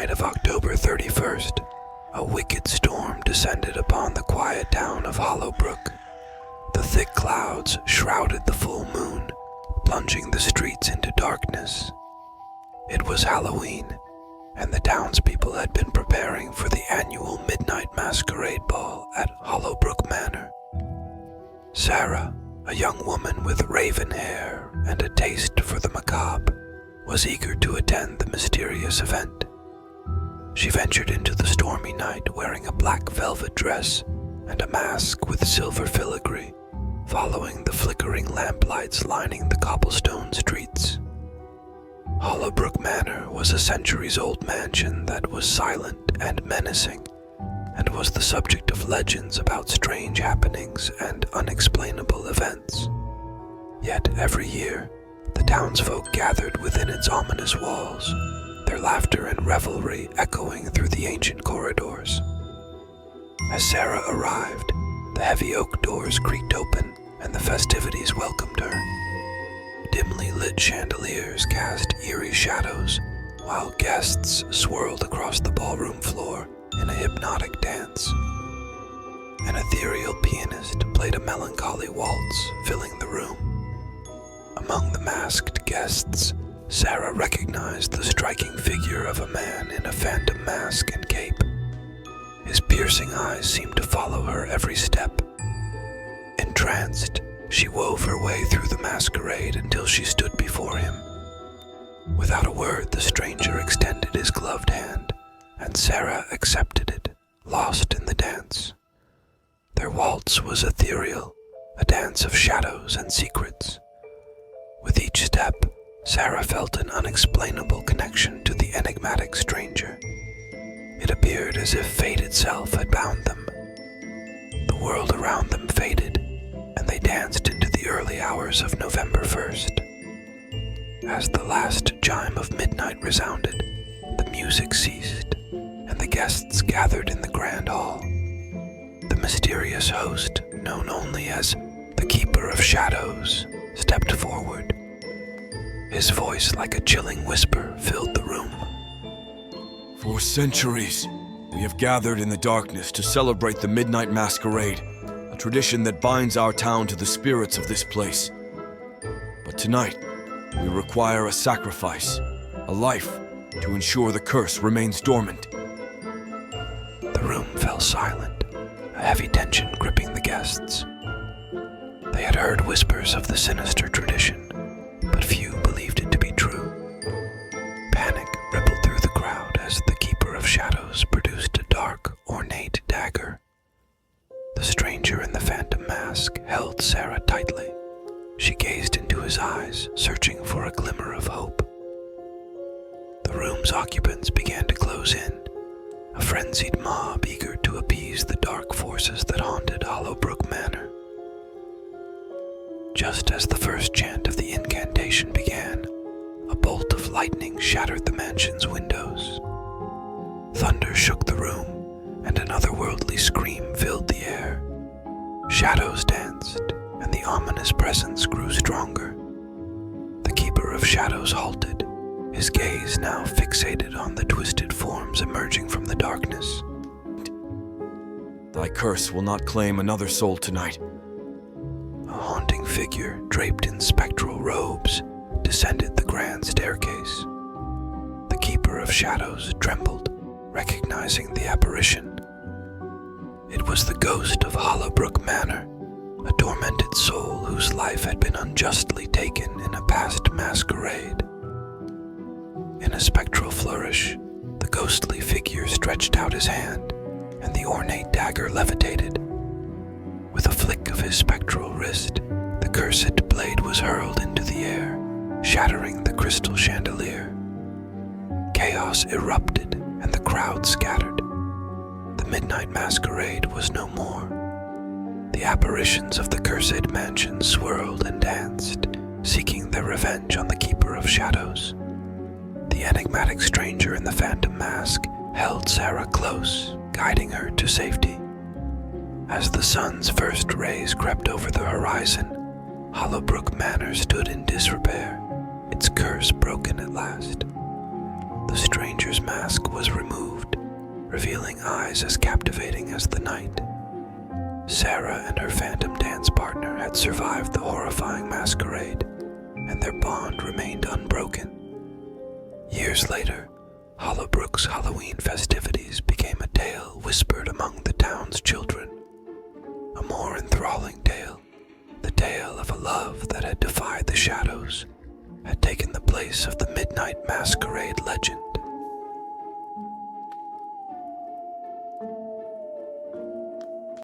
night of October 31st, a wicked storm descended upon the quiet town of Hollowbrook. The thick clouds shrouded the full moon, plunging the streets into darkness. It was Halloween, and the townspeople had been preparing for the annual Midnight Masquerade Ball at Hollowbrook Manor. Sarah, a young woman with raven hair and a taste for the macabre, was eager to attend the mysterious event. She ventured into the stormy night wearing a black velvet dress and a mask with silver filigree, following the flickering lamplights lining the cobblestone streets. Hollowbrook Manor was a centuries-old mansion that was silent and menacing, and was the subject of legends about strange happenings and unexplainable events. Yet every year, the townsfolk gathered within its ominous walls, their laughter and revelry echoing through the ancient corridors. As Sarah arrived, the heavy oak doors creaked open and the festivities welcomed her. Dimly lit chandeliers cast eerie shadows, while guests swirled across the ballroom floor in a hypnotic dance. An ethereal pianist played a melancholy waltz, filling the room. Among the masked guests, Sarah recognized the striking figure of a man in a phantom mask and cape. His piercing eyes seemed to follow her every step. Entranced, she wove her way through the masquerade until she stood before him. Without a word, the stranger extended his gloved hand, and Sarah accepted it, lost in the dance. Their waltz was ethereal, a dance of shadows and secrets. With each step, Sarah felt an unexplainable connection to the enigmatic stranger. It appeared as if fate itself had bound them. The world around them faded, and they danced into the early hours of November 1st. As the last chime of midnight resounded, the music ceased, and the guests gathered in the grand hall. The mysterious host, known only as the Keeper of Shadows, stepped forward. His voice, like a chilling whisper, filled the room. For centuries, we have gathered in the darkness to celebrate the Midnight Masquerade, a tradition that binds our town to the spirits of this place. But tonight, we require a sacrifice, a life, to ensure the curse remains dormant. The room fell silent, a heavy tension gripping the guests. They had heard whispers of the sinister tradition, but few believed it to be true. Panic rippled through the crowd as the Keeper of Shadows produced a dark, ornate dagger. The stranger in the phantom mask held Sarah tightly. She gazed into his eyes, searching for a glimmer of hope. The room's occupants began to close in, a frenzied mob eager to appease the dark forces that haunted Hollowbrook Manor. Just as the first chant of the incantation began, a bolt of lightning shattered the mansion's windows. Thunder shook the room, and an otherworldly scream filled the air. Shadows danced, and the ominous presence grew stronger. The Keeper of Shadows halted, his gaze now fixated on the twisted forms emerging from the darkness. Thy curse will not claim another soul tonight. A haunting figure, draped in spectral robes, descended the grand staircase. The Keeper of Shadows trembled, recognizing the apparition. It was the ghost of Hollowbrook Manor, a tormented soul whose life had been unjustly taken in a past masquerade. In a spectral flourish, the ghostly figure stretched out his hand, and the ornate dagger levitated. With a flick of his spectral wrist, the cursed blade was hurled into the air, shattering the crystal chandelier. Chaos erupted, and the crowd scattered. The Midnight Masquerade was no more. The apparitions of the cursed mansion swirled and danced, seeking their revenge on the Keeper of Shadows. The enigmatic stranger in the phantom mask held Sarah close, guiding her to safety. As the sun's first rays crept over the horizon, Hollowbrook Manor stood in disrepair, its curse broken at last. the stranger's mask was removed, revealing eyes as captivating as the night. Sarah and her phantom dance partner had survived the horrifying masquerade, and their bond remained unbroken. Years later, Hollowbrook's Halloween festivities became a tale whispered among the town's children. A more enthralling tale, the tale of a love that had defied the shadows, had taken the place of the Midnight Masquerade legend.